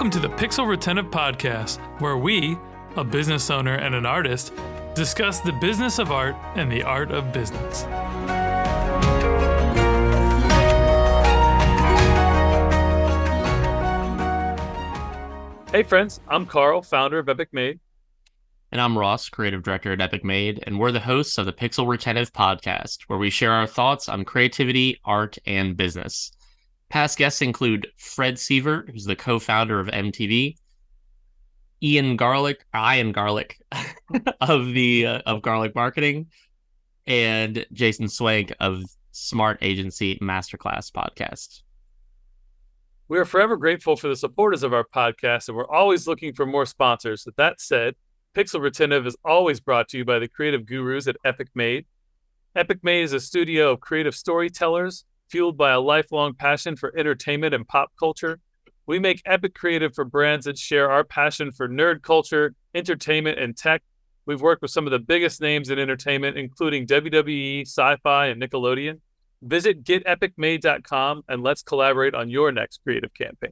Welcome to the Pixel Retentive Podcast, where we, a business owner and an artist, discuss the business of art and the art of business. Hey friends, I'm Carl, founder of Epic Made. And I'm Ross, creative director at Epic Made, and we're the hosts of the Pixel Retentive Podcast, where we share our thoughts on creativity, art, and business. Past guests include Fred Sievert, who's the co-founder of MTV, Ian Garlic of Garlic Marketing, and Jason Swank of Smart Agency Masterclass Podcast. We are forever grateful for the supporters of our podcast, and we're always looking for more sponsors. With that said, Pixel Retentive is always brought to you by the creative gurus at Epic Made. Epic Made is a studio of creative storytellers fueled by a lifelong passion for entertainment and pop culture. We make epic creative for brands that share our passion for nerd culture, entertainment, and tech. We've worked with some of the biggest names in entertainment, including WWE, Sci-Fi, and Nickelodeon. Visit getepicmade.com and let's collaborate on your next creative campaign.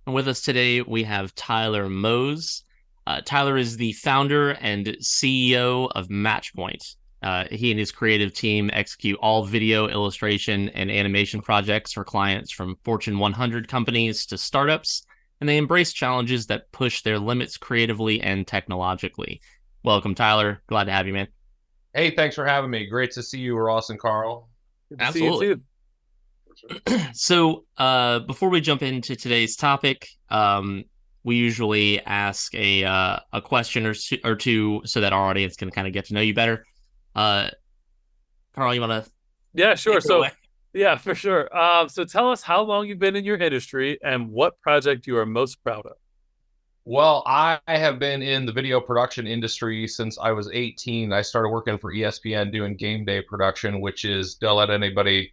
And with us today, we have Tyler Mose. Tyler is the founder and CEO of MatchPoint. He and his creative team execute all video, illustration, and animation projects for clients from Fortune 100 companies to startups, and they embrace challenges that push their limits creatively and technologically. Welcome, Tyler. Glad to have you, man. Hey, thanks for having me. Great to see you, Ross and Carl. Good to see you too. So before we jump into today's topic, we usually ask a question or two so that our audience can kind of get to know you better. Carl, you want to? Yeah, sure. So, yeah, for sure. So tell us how long you've been in your industry and what project you are most proud of. Well, I have been in the video production industry since I was 18. I started working for ESPN doing game day production, which is, don't let anybody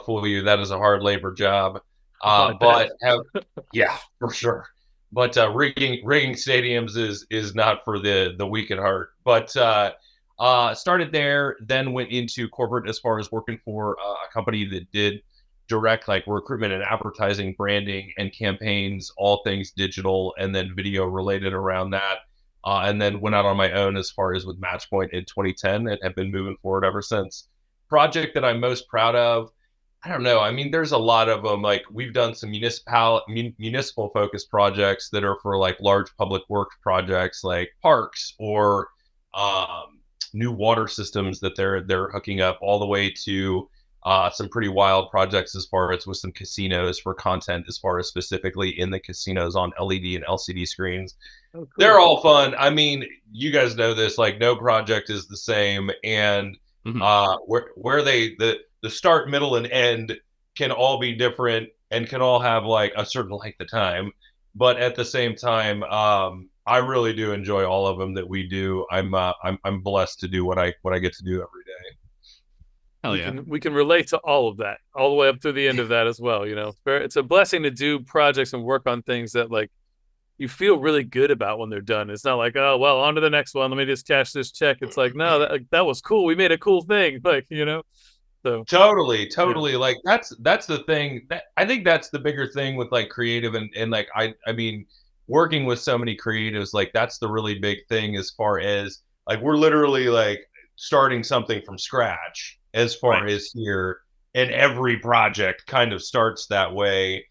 fool you. That is a hard labor job. Yeah, for sure. But rigging stadiums is not for the weak at heart. But started there, then went into corporate as far as working for a company that did direct like recruitment and advertising, branding and campaigns, all things digital, and then video related around that. And then went out on my own as far as with MatchPoint in 2010 and have been moving forward ever since. Project that I'm most proud of, I don't know. I mean, there's a lot of them. Like we've done some municipal focused projects that are for like large public works projects like parks or new water systems that they're hooking up, all the way to some pretty wild projects as far as with some casinos for content, as far as specifically in the casinos on LED and LCD screens. Oh, cool. They're all fun. I mean, you guys know this, like no project is the same. And where the start, middle, and end can all be different and can all have like a certain length of time. But at the same time, I really do enjoy all of them that we do. I'm blessed to do what I get to do every day. Hell yeah. We can relate to all of that, all the way up to the end of that as well. You know, it's a blessing to do projects and work on things that like you feel really good about when they're done. It's not like, oh, well, on to the next one. Let me just cash this check. It's like, no, that was cool. We made a cool thing. Like, you know, so totally. Yeah. Like that's the thing that I think that's the bigger thing with like creative and like, I mean, working with so many creatives, like that's the really big thing as far as like, we're literally like starting something from scratch as far as here, and every project kind of starts that way.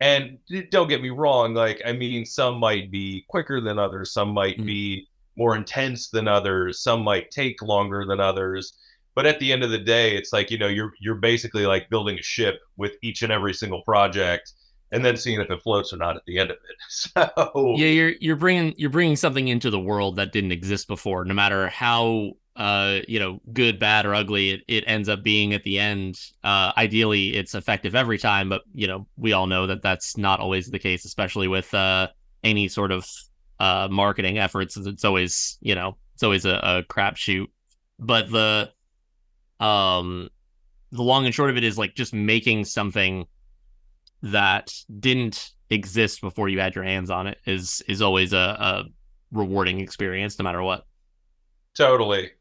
And don't get me wrong, like, I mean, some might be quicker than others, some might be more intense than others, some might take longer than others. But at the end of the day, it's like, you know, you're basically like building a ship with each and every single project, and then seeing if it floats or not at the end of it. So yeah, you're bringing something into the world that didn't exist before. No matter how good, bad, or ugly it ends up being at the end. Ideally, it's effective every time, but you know, we all know that that's not always the case, especially with any sort of marketing efforts. It's always a crapshoot. But the long and short of it is like just making something that didn't exist before you had your hands on it is always a rewarding experience, no matter what. Totally.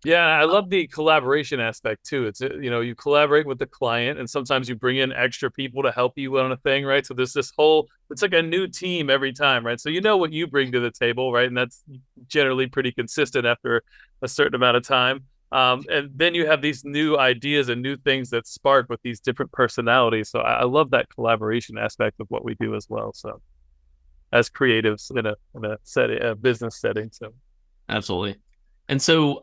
Yeah, I love the collaboration aspect too. It's you collaborate with the client, and sometimes you bring in extra people to help you on a thing, right? So there's this whole it's like a new team every time, right? So you know what you bring to the table, right? And that's generally pretty consistent after a certain amount of time. And then you have these new ideas and new things that spark with these different personalities. So I love that collaboration aspect of what we do as well. So as creatives in a setting, a business setting. So Absolutely. And so,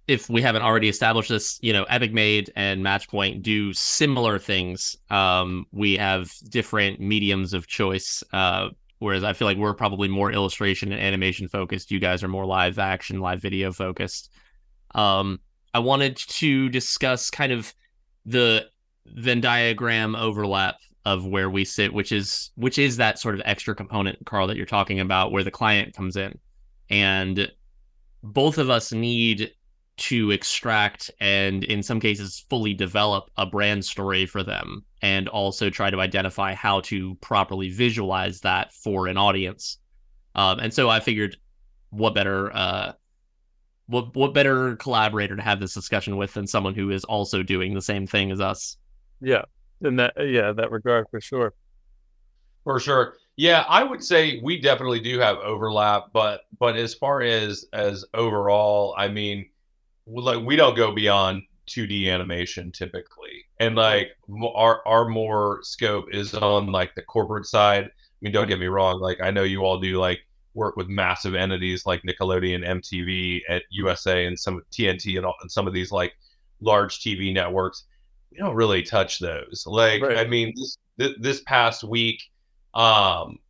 if we haven't already established this, Epic Made and MatchPoint do similar things. We have different mediums of choice. Whereas I feel like we're probably more illustration and animation focused. You guys are more live action, live video focused. I wanted to discuss kind of the Venn diagram overlap of where we sit, which is that sort of extra component, Carl, that you're talking about, where the client comes in. And both of us need to extract and in some cases fully develop a brand story for them, and also try to identify how to properly visualize that for an audience. And so I figured what better what better collaborator to have this discussion with than someone who is also doing the same thing as us. yeah, in that regard for sure. For sure. Yeah, I would say we definitely do have overlap, but as far as overall, I mean, we don't go beyond 2D animation typically. And like our more scope is on like the corporate side. I mean, don't get me wrong, like I know you all do like work with massive entities like Nickelodeon, MTV, at USA, and some TNT, and some of these like large TV networks. We don't really touch those. Like, Right. I mean, this past week,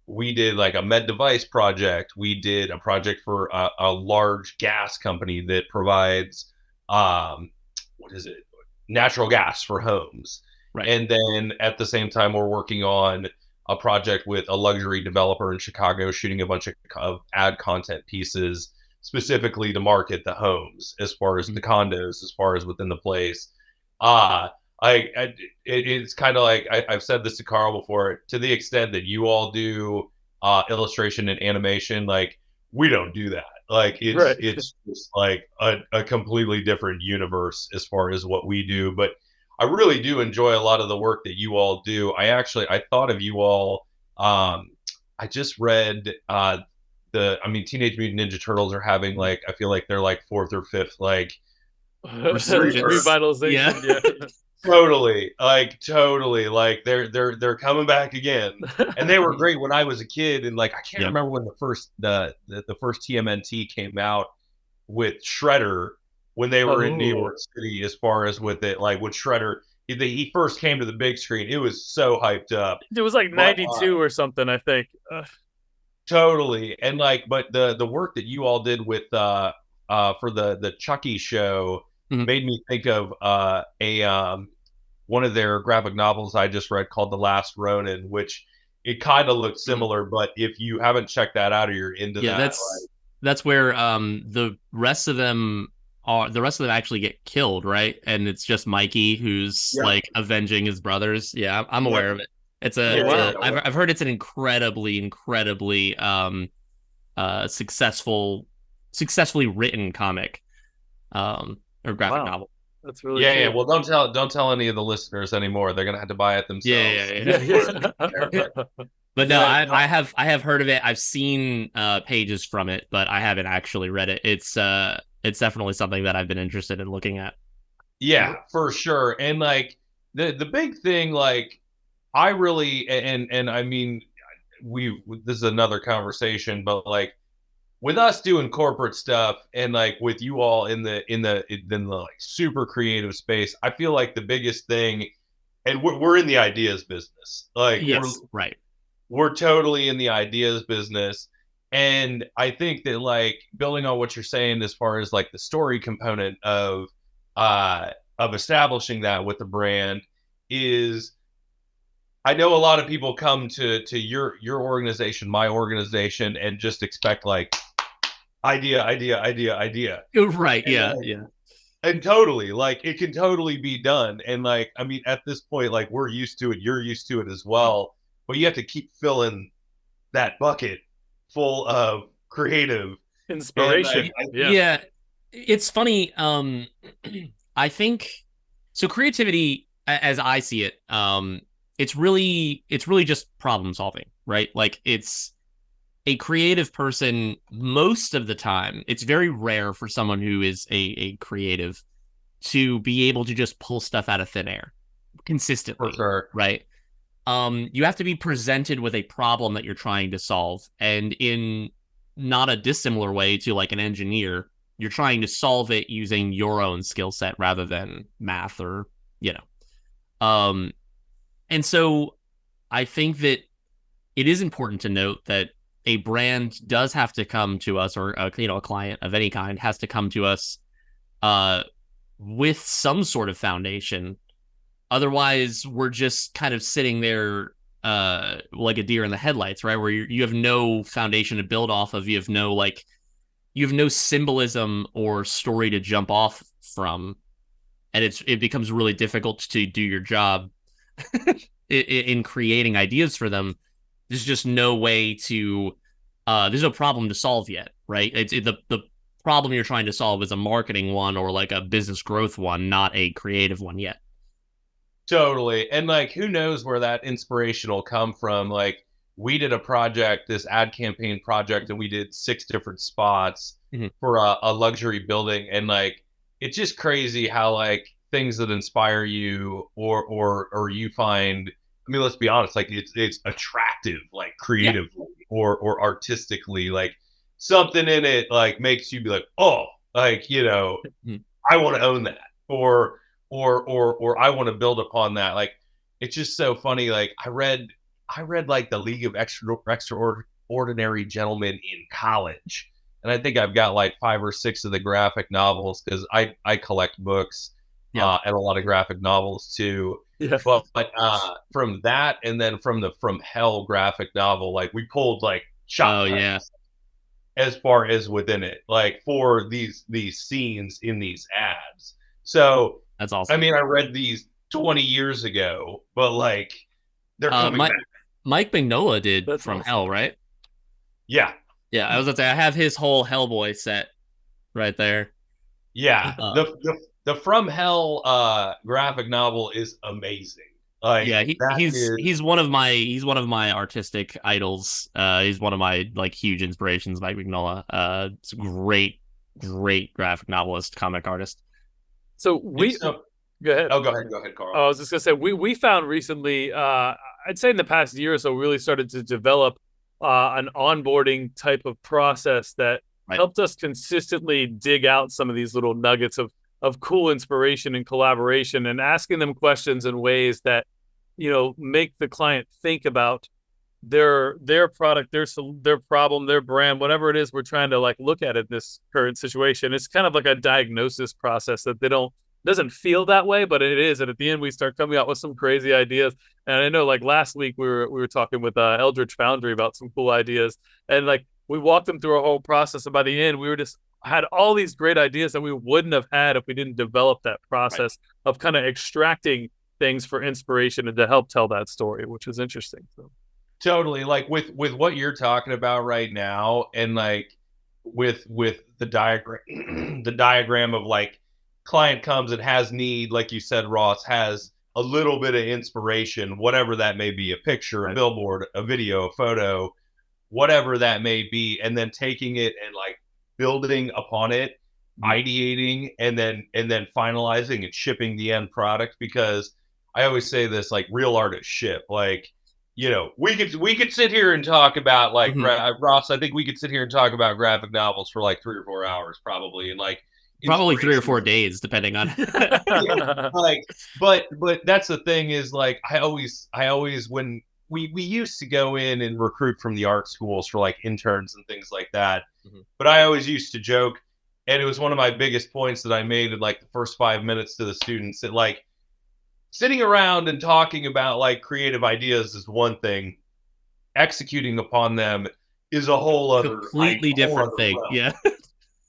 we did like a med device project. We did a project for a large gas company that provides what is it, natural gas for homes. Right. And then at the same time, we're working on a project with a luxury developer in Chicago, shooting a bunch of ad content pieces specifically to market the homes, as far as the condos, as far as within the place. It's kind of like I've said this to Carl before. To the extent that you all do illustration and animation, like we don't do that. Like it's just like a completely different universe as far as what we do. But I really do enjoy a lot of the work that you all do. I thought of you all. I just read Teenage Mutant Ninja Turtles are having like, I feel like they're like fourth or fifth like revitalization. Yeah. Totally, like they're coming back again, and they were great when I was a kid. And like I can't remember when the first TMNT came out with Shredder, when they were in New York City. As far as with it, like with Shredder, he first came to the big screen. It was so hyped up. It was like 92 or something, I think. Totally, and like, but the work that you all did with for the Chucky show made me think of one of their graphic novels I just read called The Last Ronin, which it kind of looked similar. But if you haven't checked that out or you're into that, that's where the rest of them actually get killed, right? And it's just Mikey who's like avenging his brothers. Yeah, I'm aware of it. It's I've heard it's an incredibly successfully written comic or graphic novel. That's really yeah. Well, don't tell any of the listeners anymore. They're gonna have to buy it themselves. Yeah. But no, I have heard of it. I've seen pages from it, but I haven't actually read it. It's definitely something that I've been interested in looking at. Yeah, for sure. And like the big thing, like I really and I mean, this is another conversation, but like with us doing corporate stuff and like with you all in the like super creative space, I feel like the biggest thing, and we're in the ideas business. Like we're totally in the ideas business. And I think that like building on what you're saying as far as like the story component of establishing that with the brand is, I know a lot of people come to your organization, my organization, and just expect like idea. Right. Yeah. And totally, like it can totally be done. And like, I mean, at this point, like we're used to it. You're used to it as well. But you have to keep filling that bucket full of creative inspiration. It's funny. I think so. Creativity, as I see it, it's really just problem solving, right? Like it's a creative person most of the time. It's very rare for someone who is a creative to be able to just pull stuff out of thin air consistently, For sure. right? You have to be presented with a problem that you're trying to solve, and in not a dissimilar way to like an engineer, you're trying to solve it using your own skill set rather than math or you know. And so I think that it is important to note that a brand does have to come to us, or a client of any kind has to come to us uh, with some sort of foundation. Otherwise, we're just kind of sitting there like a deer in the headlights, right? Where you have no foundation to build off of. You have no symbolism or story to jump off from, and it becomes really difficult to do your job in creating ideas for them. There's just no way to. There's no problem to solve yet, right? The problem you're trying to solve is a marketing one or like a business growth one, not a creative one yet. Totally. And like, who knows where that inspiration will come from? Like, we did a project, this ad campaign project, and we did 6 different spots for a luxury building. And like, it's just crazy how like things that inspire you or you find, I mean, let's be honest, like it's attractive, like creatively or artistically, like something in it like makes you be like, oh, like, I want to own that. Or I want to build upon that. Like, it's just so funny. Like I read like the League of Extraordinary Gentlemen in college, and I think I've got like 5 or 6 of the graphic novels because I collect books and a lot of graphic novels too. Yeah. But from that, and then from the From Hell graphic novel, like we pulled like shot as far as within it, like for these scenes in these ads. So that's awesome. I mean, I read these 20 years ago, but like they're coming back. Mike Mignola did From Hell, right? Yeah. Yeah, I was gonna say I have his whole Hellboy set right there. Yeah. The From Hell graphic novel is amazing. Like, yeah, he's one of my artistic idols. He's one of my like huge inspirations, Mike Mignola. It's a great graphic novelist, comic artist. So go ahead. Oh, go ahead, Carl. I was just gonna say we found recently, I'd say in the past year or so, really started to develop an onboarding type of process that helped us consistently dig out some of these little nuggets of cool inspiration and collaboration, and asking them questions in ways that make the client think about their product, their problem, their brand, whatever it is we're trying to like look at in this current situation. It's kind of like a diagnosis process that doesn't feel that way, but it is. And at the end, we start coming out with some crazy ideas. And I know, like last week, we were talking with Eldritch Foundry about some cool ideas, and like we walked them through a whole process. And by the end, we were just had all these great ideas that we wouldn't have had if we didn't develop that process of kind of extracting things for inspiration and to help tell that story, which is interesting. So. Totally. Like with what you're talking about right now, and like with the diagram, the diagram of like client comes and has need, like you said, Ross, has a little bit of inspiration, whatever that may be, a picture, a billboard, a video, a photo, whatever that may be, and then taking it and like building upon it, ideating, and then finalizing and shipping the end product. Because I always say this, like real artists ship. Like, we could sit here and talk about like Ross. I think we could sit here and talk about graphic novels for like 3 or 4 hours, probably, and like probably 3 or 4 days, depending on. like, but that's the thing is like I always when we used to go in and recruit from the art schools for like interns and things like that. But I always used to joke, and it was one of my biggest points that I made in like the first 5 minutes to the students, that like sitting around and talking about like creative ideas is one thing, executing upon them is a whole other completely different thing. Realm.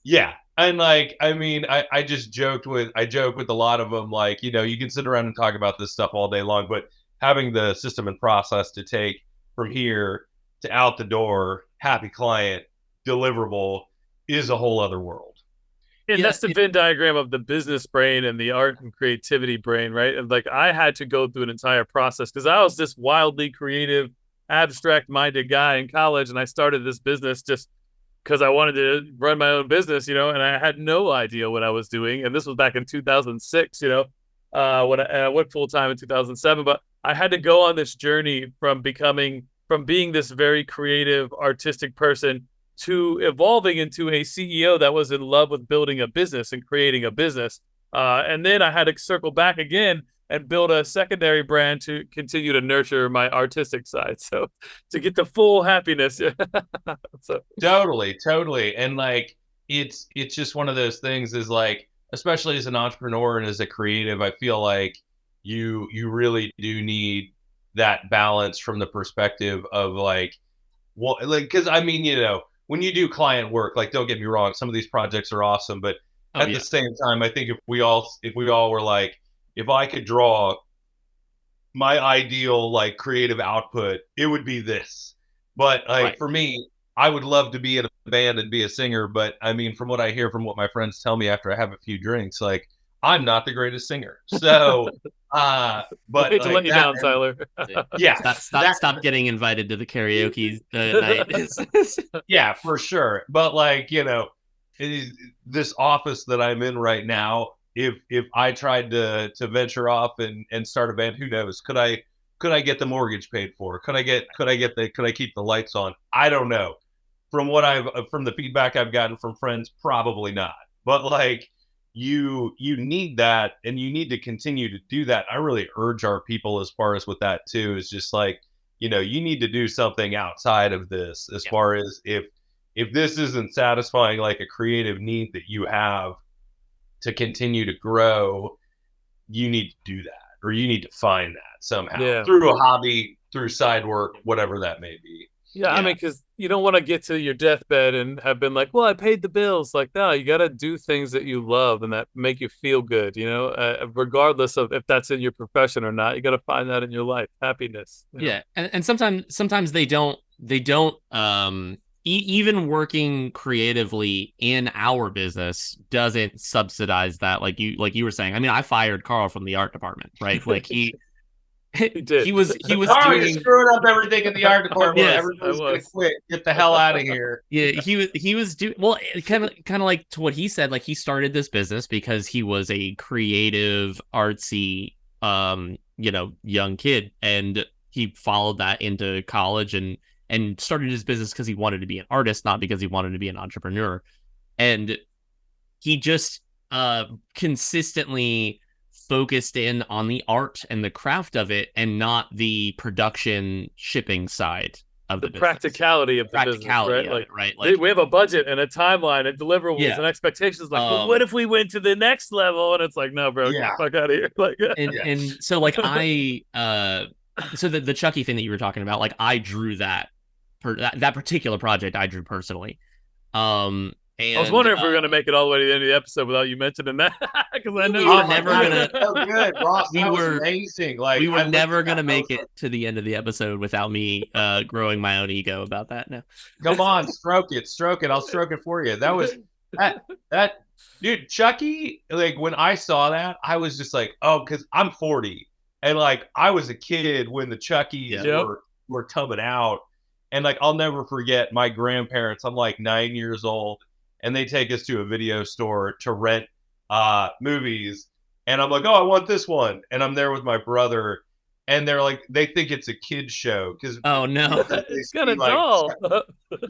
Yeah. And like, I mean, I joke with a lot of them, like, you can sit around and talk about this stuff all day long, but having the system and process to take from here to out the door, happy client, deliverable, is a whole other world. And that's the Venn diagram of the business brain and the art and creativity brain, right? And like I had to go through an entire process because I was this wildly creative, abstract-minded guy in college, and I started this business just because I wanted to run my own business, and I had no idea what I was doing. And this was back in 2006, when I went full time in 2007. But I had to go on this journey from being this very creative, artistic person to evolving into a CEO that was in love with building a business and creating a business. And then I had to circle back again and build a secondary brand to continue to nurture my artistic side. So to get the full happiness. So Totally. And like, it's just one of those things is like, especially as an entrepreneur and as a creative, I feel like you really do need that balance from the perspective of like, well, like, cause I mean, when you do client work, like, don't get me wrong, some of these projects are awesome, but at the same time, I think if we all were like, if I could draw my ideal like creative output, it would be this. But like for me, I would love to be in a band and be a singer. But I mean, from what I hear from what my friends tell me after I have a few drinks, like I'm not the greatest singer. So, but I hate to let you down, Tyler. Stop getting invited to the karaoke night. Yeah, for sure. But like, this office that I'm in right now, if I tried to venture off and start a band, who knows? Could I get the mortgage paid for? Could I keep the lights on? I don't know. From the feedback I've gotten from friends, probably not. But like you need that, and you need to continue to do that. I really urge our people as far as with that too, is just like, you need to do something outside of this as far as if this isn't satisfying like a creative need that you have to continue to grow, you need to do that, or you need to find that somehow through a hobby, through side work, whatever that may be. Yeah, I mean, because you don't want to get to your deathbed and have been like, well, I paid the bills. Like, no, you got to do things that you love and that make you feel good, regardless of if that's in your profession or not. You got to find that in your life, happiness. Yeah, and sometimes they don't even working creatively in our business doesn't subsidize that. Like you were saying, I mean, I fired Carl from the art department, right? Like he did. He was doing screwing up everything in the art department. Yes, everybody's gonna quit. Get the hell out of here. Yeah, he was doing well, kind of like to what he said, like he started this business because he was a creative, artsy young kid, and he followed that into college and started his business because he wanted to be an artist, not because he wanted to be an entrepreneur. And he just consistently focused in on the art and the craft of it, and not the production shipping side of the business. Practicality of the business, right? Like we have a budget and a timeline and deliverables and expectations. Like, well, what if we went to the next level? And it's like, no, bro, get the fuck out of here. Like, and so like so the Chucky thing that you were talking about, like I drew that particular project I drew personally. And I was wondering if we were going to make it all the way to the end of the episode without you mentioning that, because I know we were never going to. Oh, good, Ross. That was amazing. Like we were never going to make it to the end of the episode without me growing my own ego about that. No, come on, stroke it. I'll stroke it for you. That was that dude, Chucky. Like when I saw that, I was just like, oh, because I'm 40, and like I was a kid when the Chuckies were coming out, and like I'll never forget my grandparents. I'm like 9 years old. And they take us to a video store to rent movies. And I'm like, oh, I want this one. And I'm there with my brother. And they're like, they think it's a kid's show. Oh, no. It's kind of dull.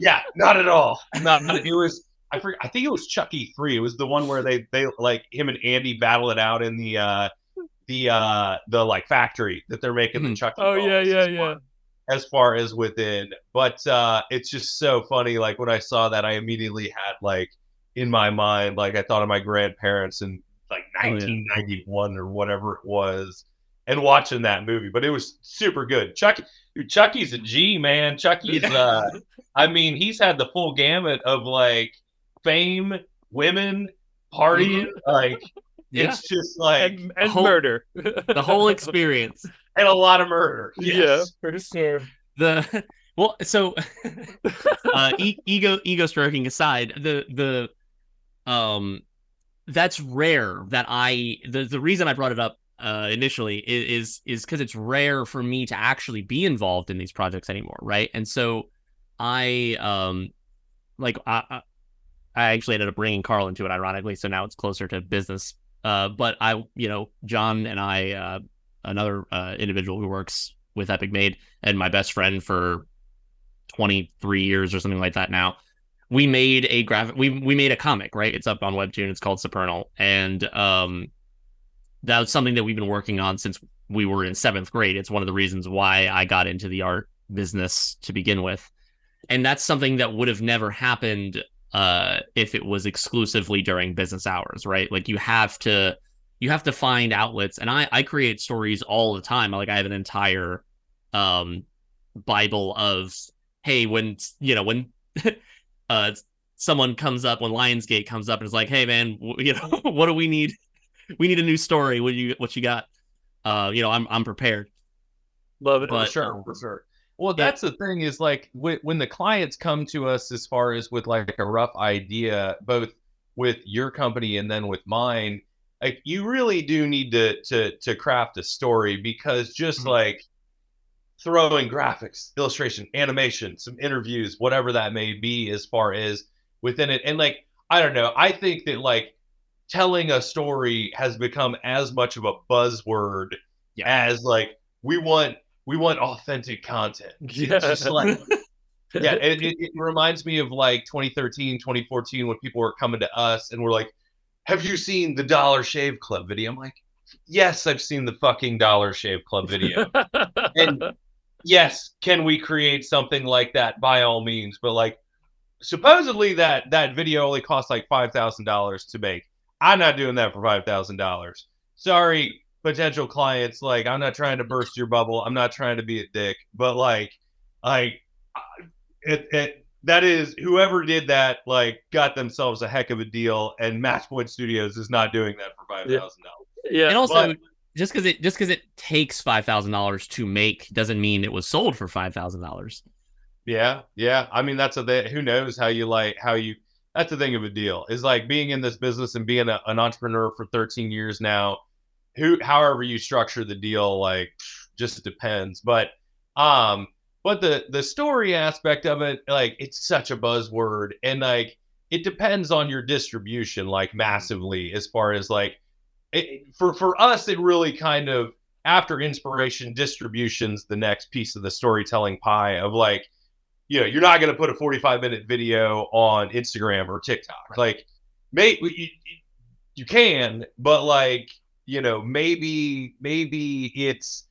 Yeah, not at all. It was, I think it was Chucky 3. It was the one where they like him and Andy battle it out in the like factory that they're making the Chucky. Oh, yeah. As far as within, but it's just so funny. Like when I saw that, I immediately had like in my mind, like I thought of my grandparents in like 1991 or whatever it was, and watching that movie. But it was super good. Chucky's a G, man. Chucky's I mean, he's had the full gamut of like fame, women, partying, like it's just like and murder, the whole experience. And a lot of murder. Yes. Yeah, for sure. So ego stroking aside, the that's rare. The reason I brought it up initially is because it's rare for me to actually be involved in these projects anymore, right? And so I I actually ended up bringing Carl into it, ironically. So now it's closer to business. But John and I, another individual who works with Epic Made, and my best friend for 23 years or something like that now. We made a we made a comic, right? It's up on Webtoon. It's called Supernal, and that was something that we've been working on since we were in 7th grade. It's one of the reasons why I got into the art business to begin with, and that's something that would have never happened if it was exclusively during business hours, right? Like you have to find outlets, and I create stories all the time. Like I have an entire Bible of, hey, when someone comes up, when Lionsgate comes up and is like, hey man, what do we need? We need a new story. What you got? I'm prepared. Love it. For sure. Well, that's the thing is like when the clients come to us as far as with like a rough idea, both with your company and then with mine, like you really do need to craft a story, because just like throwing graphics, illustration, animation, some interviews, whatever that may be as far as within it. And like, I don't know, I think that like telling a story has become as much of a buzzword as like, we want authentic content. Yeah. It's just like, it reminds me of like 2013, 2014, when people were coming to us and were like, have you seen the Dollar Shave Club video? I'm like, yes, I've seen the fucking Dollar Shave Club video. And yes, can we create something like that? By all means. But like, supposedly that video only cost like $5,000 to make. I'm not doing that for $5,000. Sorry, potential clients. Like, I'm not trying to burst your bubble. I'm not trying to be a dick. But like that is, whoever did that like got themselves a heck of a deal, and MatchPoint Studios is not doing that for $5,000. Yeah, and also just because it takes $5,000 to make doesn't mean it was sold for $5,000. Yeah. I mean, who knows how you that's the thing of a deal, is like being in this business and being an entrepreneur for 13 years now. However you structure the deal, like, just depends. But the story aspect of it, like, it's such a buzzword, and like it depends on your distribution, like massively, as far as like for us, it really kind of, after inspiration, distribution's the next piece of the storytelling pie of like, you're not going to put a 45-minute video on Instagram or TikTok. Like, you can, but like, maybe it's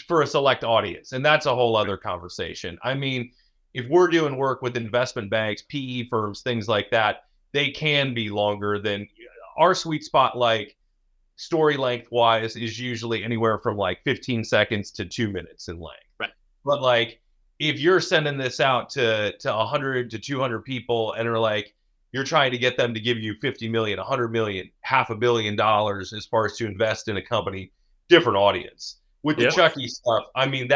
for a select audience, and that's a whole other conversation. I mean, if we're doing work with investment banks, PE firms, things like that, they can be longer than our sweet spot. Like, story length wise is usually anywhere from like 15 seconds to 2 minutes in length. Right. But like, if you're sending this out to 100 to 200 people and are like, you're trying to get them to give you 50 million, 100 million, $500 million as far as to invest in a company, different audience. With the Chucky stuff, I mean,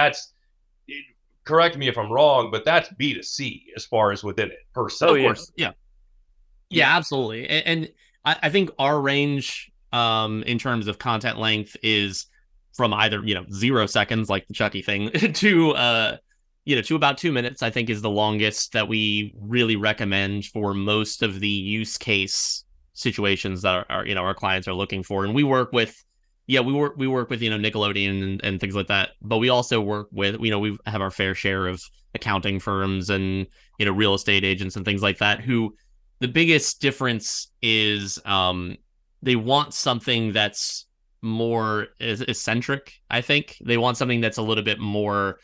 correct me if I'm wrong, but that's B2C as far as within it per se. Of course. Yeah, absolutely. And I think our range in terms of content length is from either 0 seconds, like the Chucky thing, to to about 2 minutes. I think is the longest that we really recommend for most of the use case situations that our clients are looking for. And we work with Nickelodeon and things like that, but we also work with we have our fair share of accounting firms and real estate agents and things like that, who the biggest difference is they want something that's more eccentric. I think they want something that's a little bit more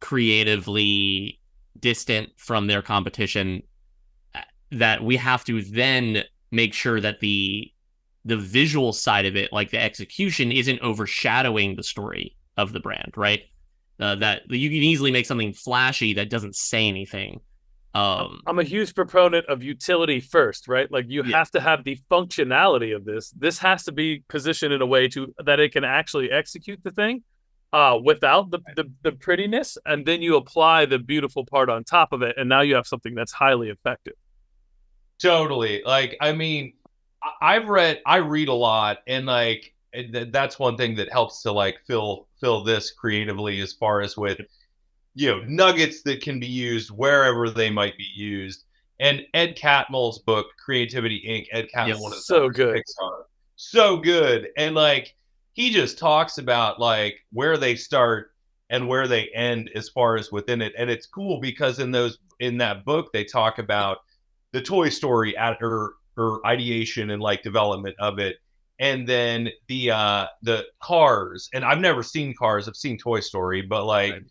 creatively distant from their competition, that we have to then make sure that the visual side of it, like the execution, isn't overshadowing the story of the brand, right? That you can easily make something flashy that doesn't say anything. I'm a huge proponent of utility first, right? Like, you have to have the functionality of this. This has to be positioned in a way that it can actually execute the thing without the prettiness, and then you apply the beautiful part on top of it, and now you have something that's highly effective. Totally. Like, I mean, I read a lot, and like that's one thing that helps to like fill this creatively, as far as with nuggets that can be used wherever they might be used. And Ed Catmull's book, Creativity Inc. Ed Catmull, Yep. one of the So founders of good. Pixar, so good. And like he just talks about like where they start and where they end as far as within it. And it's cool because in that book they talk about the Toy Story or ideation and like development of it, and then the Cars. And I've never seen Cars. I've seen Toy Story, but like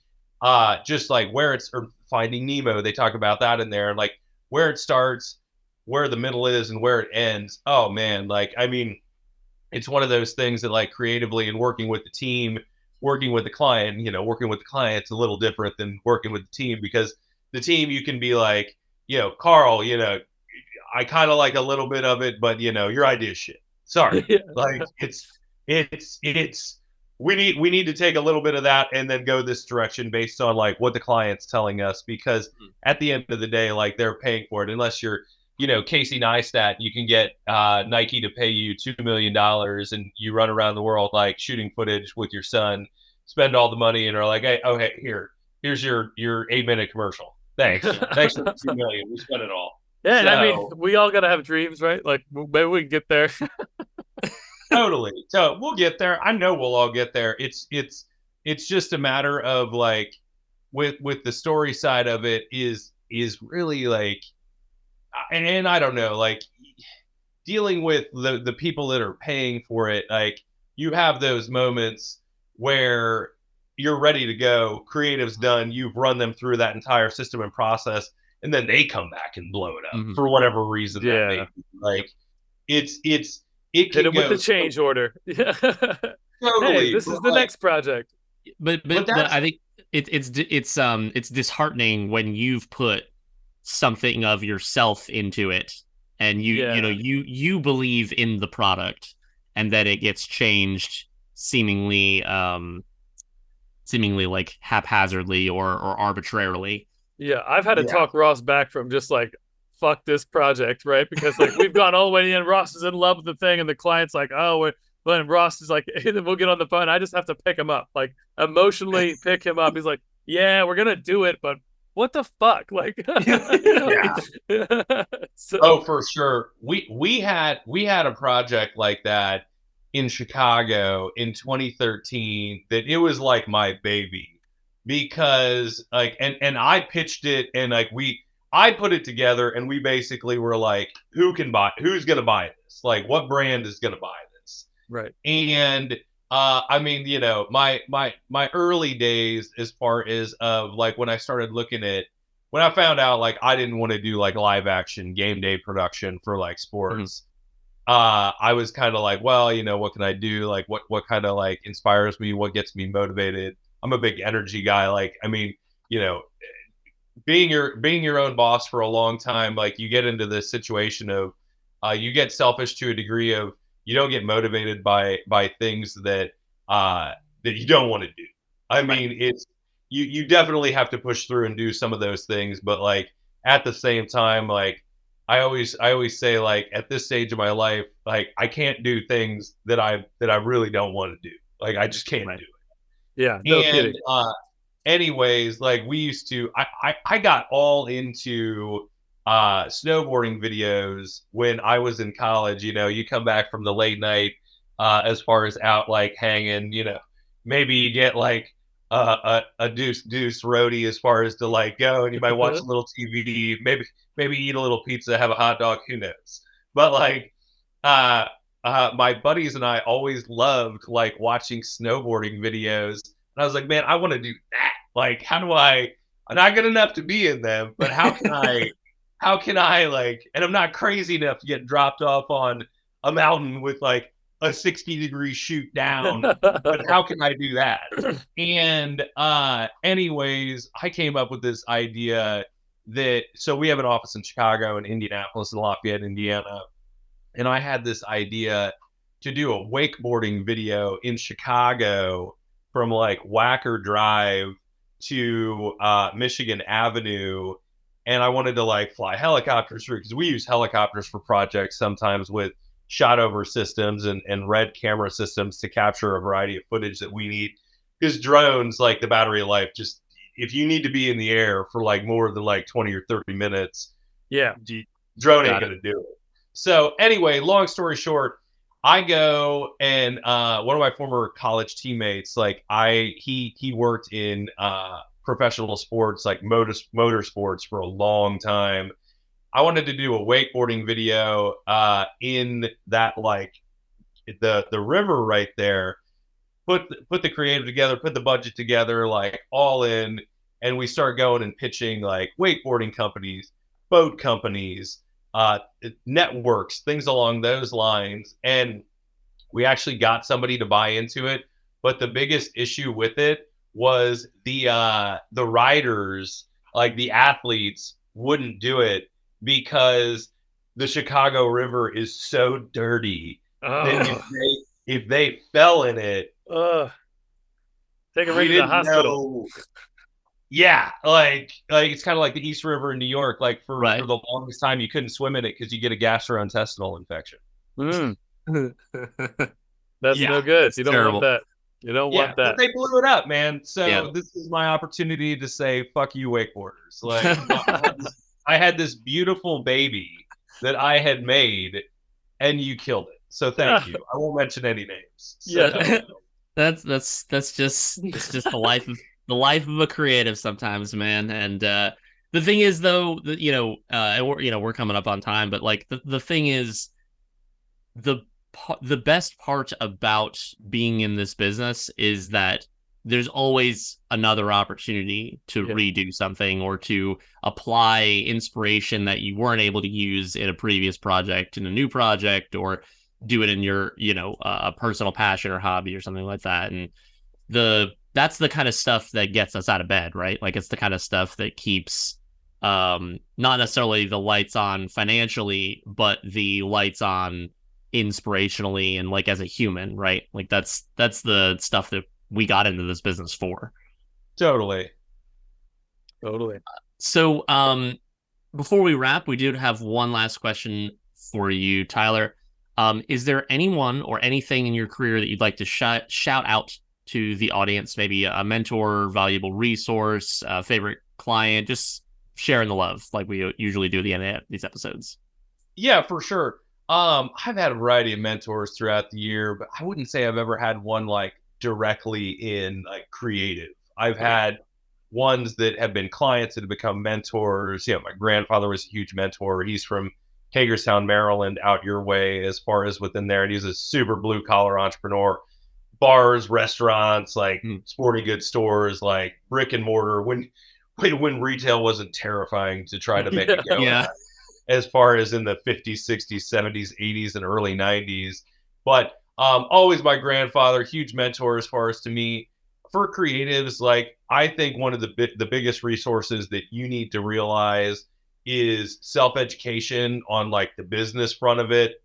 just like where it's, or Finding Nemo, they talk about that in there, like where it starts, where the middle is, and where it ends. Oh man, like I mean, it's one of those things that like creatively and working with the team, working with the client, working with the client's a little different than working with the team, because the team, you can be like, Carl, I kind of like a little bit of it, but your idea is shit. Sorry. Yeah. Like it's we need to take a little bit of that and then go this direction based on like what the client's telling us, because at the end of the day, like they're paying for it. Unless you're, Casey Neistat, you can get Nike to pay you $2 million and you run around the world like shooting footage with your son, spend all the money, and are like, hey, here's your 8-minute commercial. Thanks for the 2 million. We spent it all. Yeah, and I mean, So we all gotta have dreams, right? Like maybe we can get there. totally. So we'll get there. I know we'll all get there. It's just a matter of like with the story side of it is really like, and I don't know, like dealing with the people that are paying for it. Like you have those moments where you're ready to go, creative's done, you've run them through that entire system and process, and then they come back and blow it up for whatever reason that may be. Like it Hit can him with go the change order. Yeah. totally. Hey, this is the next project. But I think it's disheartening when you've put something of yourself into it, and you believe in the product, and that it gets changed seemingly like haphazardly or arbitrarily. Yeah, I've had to talk Ross back from just like fuck this project, right? Because like we've gone all the way in. Ross is in love with the thing, and the client's like, oh, but and Ross is like, hey, then we'll get on the phone. I just have to pick him up, like emotionally pick him up. He's like, yeah, we're gonna do it, but what the fuck, like, So, Oh, for sure. We had a project like that in Chicago in 2013 that it was like my baby, because like and I pitched it, and like I put it together, and we basically were like, who's gonna buy this? Like what brand is gonna buy this? right. And I mean, my early days, as far as of like when I started looking at, when I found out like I didn't want to do like live action game day production for like sports, I was kind of like, well, what can I do? Like what kind of like inspires me? What gets me motivated? I'm a big energy guy. Like, I mean, being your own boss for a long time, like you get into this situation of you get selfish to a degree of, you don't get motivated by things that you don't want to do. I mean, it's you definitely have to push through and do some of those things, but like at the same time, like I always say, like at this stage of my life, like I can't do things that I really don't want to do. Like I just can't do it. Yeah, no And kidding. anyways, like we used to, I got all into snowboarding videos when I was in college. You come back from the late night, as far as out like hanging, maybe you get like a deuce roadie as far as to like go, and you might watch a little TV, maybe eat a little pizza, have a hot dog, who knows. But like my buddies and I always loved like watching snowboarding videos, and I was like, man, I want to do that. Like, how do I'm not good enough to be in them, but how can I like, and I'm not crazy enough to get dropped off on a mountain with like a 60-degree shoot down, but how can I do that? And anyways, I came up with this idea so we have an office in Chicago and Indianapolis and Lafayette, Indiana. And I had this idea to do a wakeboarding video in Chicago from like Wacker Drive to Michigan Avenue, and I wanted to like fly helicopters through, because we use helicopters for projects sometimes with shot over systems and red camera systems to capture a variety of footage that we need. Because drones, like the battery life, just if you need to be in the air for like more than like 20 or 30 minutes, drone ain't gonna do it. So anyway, long story short, I go and one of my former college teammates, like he worked in professional sports, like motorsports for a long time. I wanted to do a wakeboarding video in that, like the river right there. Put the creative together, put the budget together, like all in, and we start going and pitching like wakeboarding companies, boat companies, networks, things along those lines. And we actually got somebody to buy into it. But the biggest issue with it was the riders, like the athletes, wouldn't do it because the Chicago River is so dirty that if they fell in it, take them right to the hospital. Yeah, like it's kind of like the East River in New York. Like for the longest time, you couldn't swim in it because you get a gastrointestinal infection. That's no good. You don't want that. You don't want that. But they blew it up, man. So this is my opportunity to say, fuck you, wakeboarders. Like I had this beautiful baby that I had made, and you killed it. So thank you. I won't mention any names. So. That's just the life of a creative sometimes, man. And the thing is, though, we're coming up on time, but like the thing is, the best part about being in this business is that there's always another opportunity to redo something or to apply inspiration that you weren't able to use in a previous project in a new project, or do it in your, a personal passion or hobby or something like that. And that's the kind of stuff that gets us out of bed, right? Like it's the kind of stuff that keeps not necessarily the lights on financially, but the lights on inspirationally and like as a human, right? Like that's the stuff that we got into this business for. Totally. So before we wrap, we do have one last question for you, Tyler. Is there anyone or anything in your career that you'd like to shout out to the audience? Maybe a mentor, valuable resource, favorite client, just sharing the love like we usually do at the end of these episodes. Yeah, for sure. I've had a variety of mentors throughout the year, but I wouldn't say I've ever had one like directly in like creative. I've had ones that have been clients that have become mentors. My grandfather was a huge mentor. He's from Hagerstown, Maryland, out your way as far as within there. And he's a super blue collar entrepreneur. Bars, restaurants, like sporting goods stores, like brick and mortar. When retail wasn't terrifying to try to make it go. As far as in the 50s, 60s, 70s, 80s, and early 90s. But always my grandfather, huge mentor as far as to me. For creatives, like I think one of the biggest resources that you need to realize is self-education on like the business front of it,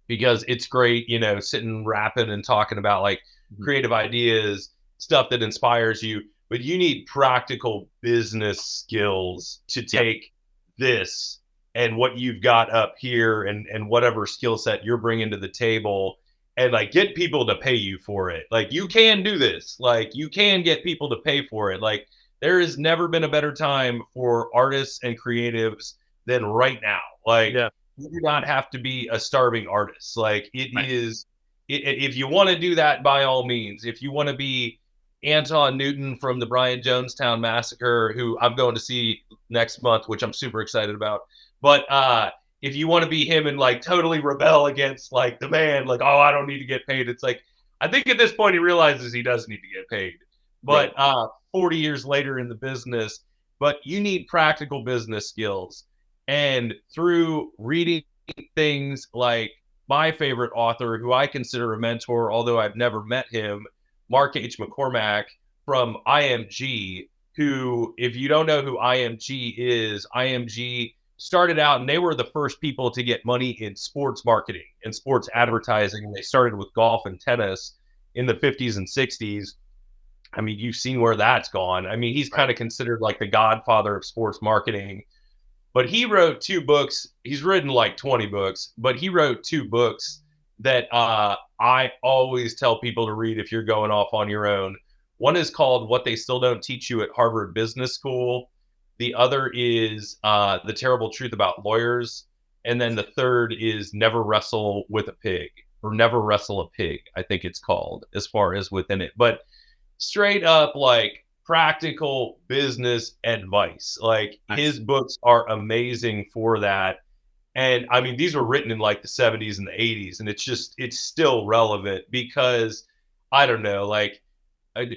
because it's great, sitting rapping and talking about like creative ideas, stuff that inspires you, but you need practical business skills to take this and what you've got up here and whatever skill set you're bringing to the table, and like get people to pay you for it. Like you can do this, like you can get people to pay for it. Like there has never been a better time for artists and creatives than right now. Like you do not have to be a starving artist. Like if you want to do that, by all means. If you want to be Anton Newton from the Brian Jonestown Massacre, who I'm going to see next month, which I'm super excited about. But if you want to be him and like totally rebel against like the man, like, oh, I don't need to get paid. It's like, I think at this point he realizes he does need to get paid. But 40 years later in the business, but you need practical business skills. And through reading things like my favorite author, who I consider a mentor, although I've never met him, Mark H. McCormack from IMG, who, if you don't know who IMG is, IMG started out and they were the first people to get money in sports marketing and sports advertising. And they started with golf and tennis in the 50s and 60s. I mean, you've seen where that's gone. I mean, he's kind of considered like the godfather of sports marketing. But he wrote 2 books. He's written like 20 books, but he wrote 2 books that I always tell people to read if you're going off on your own. One is called What They Still Don't Teach You at Harvard Business School. The other is The Terrible Truth About Lawyers. And then the third is Never Wrestle with a Pig, or Never Wrestle a Pig, I think it's called, as far as within it. But straight up, like, practical business advice. Like, his books are amazing for that. And I mean, these were written in like the 70s and the 80s, and it's still relevant because, I don't know, like,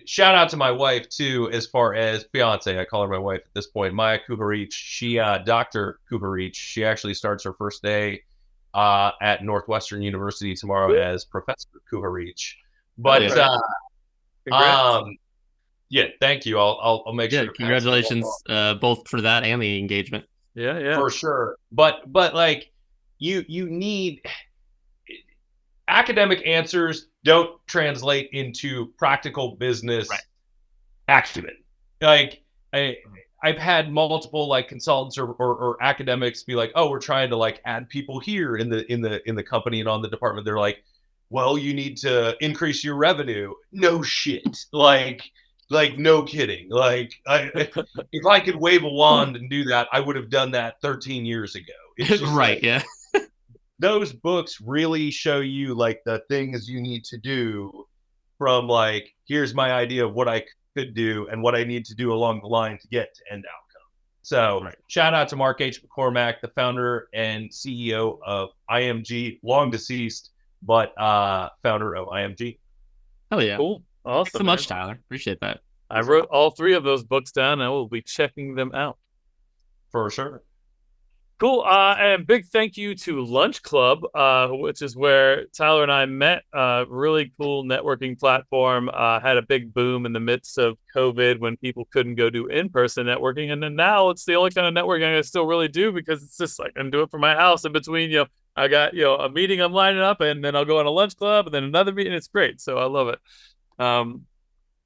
shout out to my wife too, as far as fiance. I call her my wife at this point. Maya Kuharich. She, Dr. Kuharich. She actually starts her first day at Northwestern University tomorrow as Professor Kuharich. But yeah, thank you. I'll make sure. Congratulations, both for that and the engagement. Yeah, for sure. But like, you need academic answers don't translate into practical business acumen. Like, I've had multiple like consultants or academics be like, oh, we're trying to like add people here in the company and on the department. They're like, well, you need to increase your revenue. No shit. Like, no kidding. Like, if I could wave a wand and do that, I would have done that 13 years ago. It's just right. Like, yeah. Those books really show you like the things you need to do, from like, here's my idea of what I could do and what I need to do along the line to get to end outcome. So shout out to Mark H. McCormack, the founder and CEO of IMG, long deceased, but founder of IMG. Oh yeah. Cool. Awesome. Thanks so much, Tyler. Appreciate that. I wrote all 3 of those books down. I will be checking them out. For sure. Cool. And big thank you to Lunch Club, which is where Tyler and I met. Really cool networking platform. Had a big boom in the midst of COVID when people couldn't go do in-person networking. And then now it's the only kind of networking I still really do, because it's just like I can do it from my house in between, I got, a meeting I'm lining up, and then I'll go on a lunch club and then another meeting. It's great. So I love it.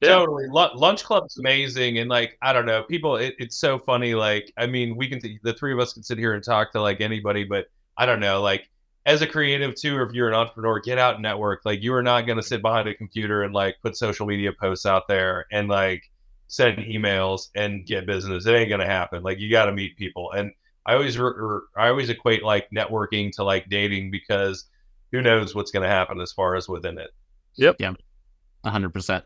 Totally. Lunch Club's amazing. And like, I don't know, people, it's so funny. Like, I mean, the 3 of us can sit here and talk to like anybody, but I don't know, like, as a creative too, or if you're an entrepreneur, get out and network. Like, you are not going to sit behind a computer and like put social media posts out there and like send emails and get business. It ain't going to happen. Like, you got to meet people. And I always equate like networking to like dating, because who knows what's going to happen as far as within it. Yep. Yeah. 100%.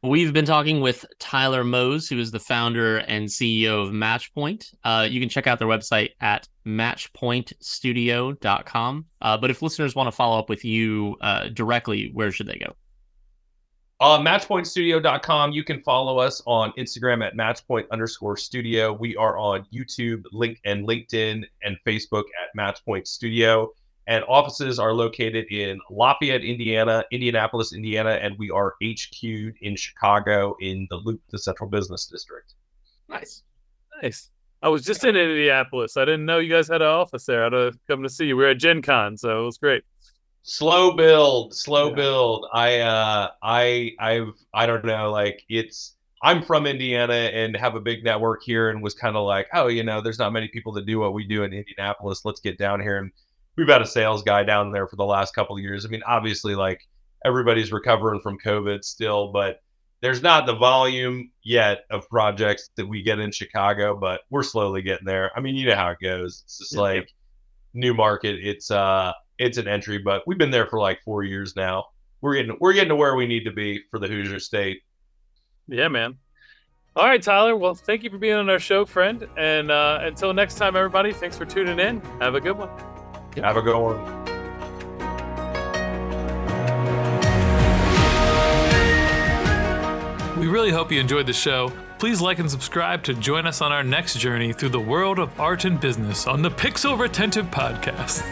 We've been talking with Tyler Mose, who is the founder and CEO of MatchPoint. You can check out their website at MatchPointStudio.com. But if listeners want to follow up with you directly, where should they go? MatchPointStudio.com. You can follow us on Instagram at MatchPoint_studio. We are on YouTube, LinkedIn, and Facebook at MatchPoint Studio. And offices are located in Lafayette, Indiana, Indianapolis, Indiana, and we are HQ'd in Chicago in the Loop, the Central Business District. Nice. I was just in Indianapolis. I didn't know you guys had an office there. I'd have come to see you. We were at Gen Con, so it was great. Slow build. I don't know, like, I'm from Indiana and have a big network here, and was kind of like, oh, there's not many people that do what we do in Indianapolis. Let's get down here. And we've had a sales guy down there for the last couple of years. I mean, obviously, like, everybody's recovering from COVID still, but there's not the volume yet of projects that we get in Chicago, but we're slowly getting there. I mean, you know how it goes. It's just new market. It's an entry, but we've been there for like 4 years now. We're getting to where we need to be for the Hoosier State. Yeah, man. All right, Tyler. Well, thank you for being on our show, friend. And until next time, everybody, thanks for tuning in. Have a good one. Have a good one. We really hope you enjoyed the show. Please like and subscribe to join us on our next journey through the world of art and business on the Pixel Retentive Podcast.